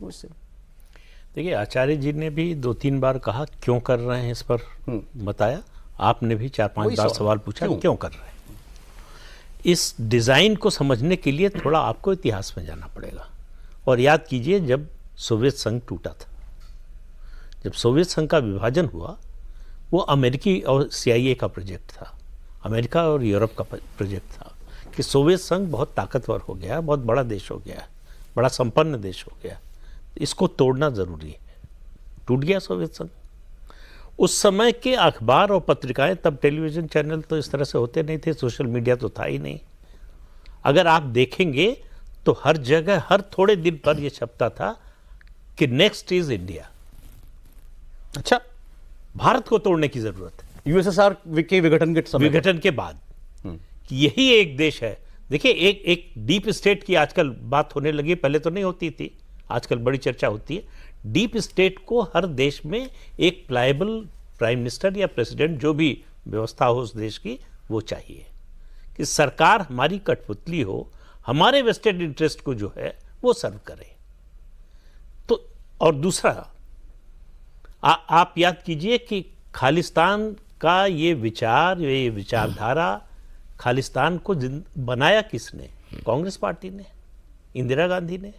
Question. देखिए, आचार्य जी ने भी 2-3 बार कहा क्यों कर रहे हैं, इस पर बताया। आपने भी 4-5 बार सवाल पूछा क्यों कर रहे हैं। इस डिज़ाइन को समझने के लिए थोड़ा आपको इतिहास में जाना पड़ेगा। और याद कीजिए, जब सोवियत संघ टूटा था, जब सोवियत संघ का विभाजन हुआ, वो अमेरिकी और CIA का प्रोजेक्ट था, अमेरिका और यूरोप का प्रोजेक्ट था कि सोवियत संघ बहुत ताकतवर हो गया, बहुत बड़ा देश हो गया, बड़ा संपन्न देश हो गया, इसको तोड़ना ज़रूरी है। टूट गया सोवियत संघ। उस समय के अखबार और पत्रिकाएं, तब टेलीविज़न चैनल तो इस तरह से होते नहीं थे, सोशल मीडिया तो था ही नहीं। अगर आप देखेंगे तो हर जगह, हर थोड़े दिन पर यह छपता था कि नेक्स्ट इज इंडिया। अच्छा, भारत को तोड़ने की जरूरत है USSR के विघटन के बाद कि यही एक देश है। देखिए, एक डीप स्टेट की आजकल बात होने लगी, पहले तो नहीं होती थी, आजकल बड़ी चर्चा होती है। डीप स्टेट को हर देश में एक प्लायबल प्राइम मिनिस्टर या प्रेसिडेंट, जो भी व्यवस्था हो उस देश की, वो चाहिए कि सरकार हमारी कठपुतली हो, हमारे वेस्टेड इंटरेस्ट को जो है वो सर्व करे। तो और दूसरा, आप याद कीजिए कि खालिस्तान का ये विचार, ये विचारधारा, खालिस्तान को बनाया किसने? कांग्रेस पार्टी ने, इंदिरा गांधी ने।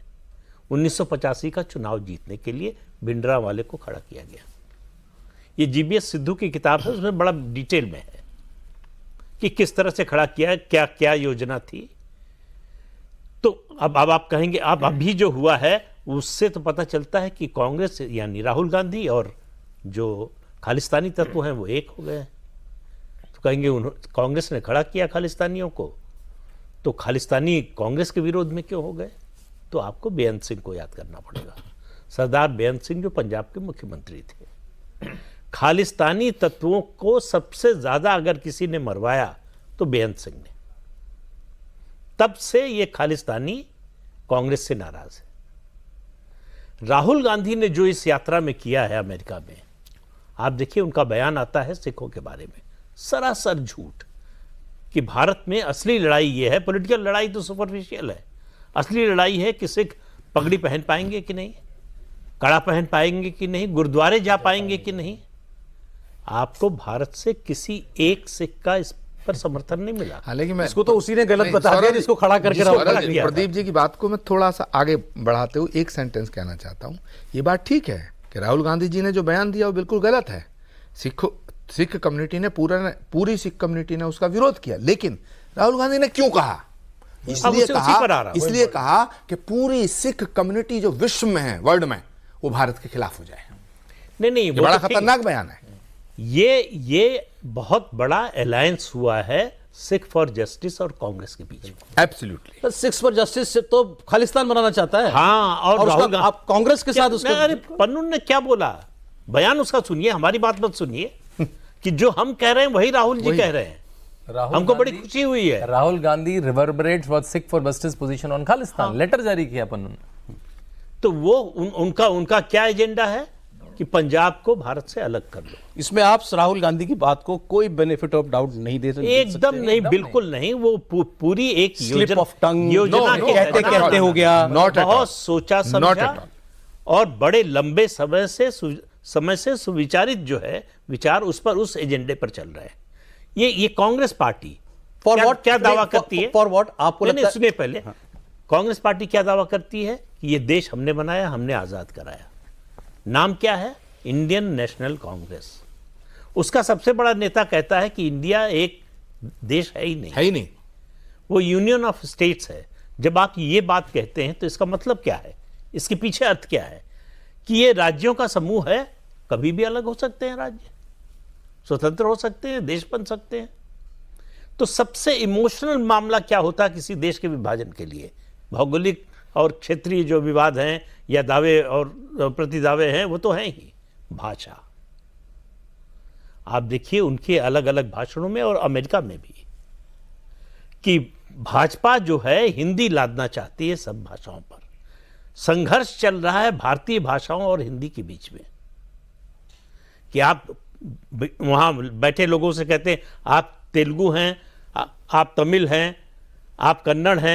1985 का चुनाव जीतने के लिए भिंडरावाले को खड़ा किया गया। ये GBS सिद्धू की किताब है, उसमें बड़ा डिटेल में है कि किस तरह से खड़ा किया है, क्या क्या योजना थी। तो अब आप कहेंगे, अब अभी जो हुआ है उससे तो पता चलता है कि कांग्रेस यानी राहुल गांधी और जो खालिस्तानी तत्व हैं वो एक हो गए। तो कहेंगे कांग्रेस ने खड़ा किया खालिस्तानियों को, तो खालिस्तानी कांग्रेस के विरोध में क्यों हो गए? तो आपको बेअंत सिंह को याद करना पड़ेगा। सरदार बेअंत सिंह जो पंजाब के मुख्यमंत्री थे, खालिस्तानी तत्वों को सबसे ज्यादा अगर किसी ने मरवाया तो बेअंत सिंह ने। तब से ये खालिस्तानी कांग्रेस से नाराज है। राहुल गांधी ने जो इस यात्रा में किया है अमेरिका में, आप देखिए, उनका बयान आता है सिखों के बारे में, सरासर झूठ, कि भारत में असली लड़ाई ये है। पॉलिटिकल लड़ाई तो सुपरफिशियल है, असली लड़ाई है कि सिख पगड़ी पहन पाएंगे कि नहीं, कड़ा पहन पाएंगे कि नहीं, गुरुद्वारे जा पाएंगे कि नहीं। आपको भारत से किसी एक सिख का इस पर समर्थन नहीं मिला। हालांकि मैं इसको तो उसी ने गलत बता दिया जिसको खड़ा करके प्रदीप जी की बात को मैं थोड़ा सा आगे बढ़ाते हुए एक सेंटेंस कहना चाहता हूं। ये बात ठीक है कि राहुल गांधी जी ने जो बयान दिया वो बिल्कुल गलत है। सिख कम्युनिटी ने पूरी सिख कम्युनिटी ने उसका विरोध किया, लेकिन राहुल गांधी ने क्यों कहा? इसलिए कहा कि पूरी सिख कम्युनिटी जो विश्व में है, वर्ल्ड में, वो भारत के खिलाफ हो जाए। नहीं, वो बड़ा खतरनाक बयान है। ये बहुत बड़ा अलायंस हुआ है सिख फॉर जस्टिस और कांग्रेस के बीच में। एब्सोल्युटली। सिख फॉर जस्टिस से तो खालिस्तान बनाना चाहता है। हाँ, और राहुल आप कांग्रेस के साथ उसको, अरे पन्नून ने क्या बोला, बयान उसका सुनिए, हमारी बात मत सुनिए। कि जो हम कह रहे हैं वही राहुल जी कह रहे हैं। हमको बड़ी खुशी हुई है। Rahul Gandhi reverberates what Sikh for justice position on Khalistan, letter जारी किया पन्नून। तो वो उनका क्या एजेंडा है कि पंजाब को भारत से अलग कर लो। इसमें आप राहुल गांधी की बात को कोई बेनिफिट ऑफ डाउट नहीं दे सकते। एकदम नहीं, बिल्कुल नहीं। वो पूरी एक स्लिप ऑफ टंग, योजना कहते हो गया, बहुत सोचा समझा और बड़े लंबे समय से सुविचारित जो है विचार, उस एजेंडे पर चल रहे हैं। ये कांग्रेस पार्टी क्या दावा करती है? फॉर व्हाट आपको लगता है? सुनिए पहले, कांग्रेस पार्टी क्या दावा करती है कि ये देश हमने बनाया, हमने आजाद कराया। नाम क्या है? Indian national Congress. उसका सबसे बड़ा नेता कहता है कि इंडिया एक देश है ही नहीं, वो यूनियन ऑफ स्टेट्स है। जब आप ये बात कहते हैं तो इसका मतलब क्या है? इसके पीछे अर्थ क्या है? कि ये राज्यों का समूह है, कभी भी अलग हो सकते हैं, राज्य स्वतंत्र हो सकते हैं, देश बन सकते हैं। तो सबसे इमोशनल मामला क्या होता है किसी देश के विभाजन के लिए? भौगोलिक और क्षेत्रीय जो विवाद हैं या दावे और प्रतिदावे हैं, वो तो हैं ही। भाषा, आप देखिए उनके अलग अलग भाषणों में और अमेरिका में भी, कि भाजपा जो है हिंदी लादना चाहती है सब भाषाओं पर। संघर्ष चल रहा है भारतीय भाषाओं और हिंदी के बीच में, कि आप वहां बैठे लोगों से कहते हैं आप तेलुगु हैं, आप तमिल हैं, आप कन्नड़ हैं,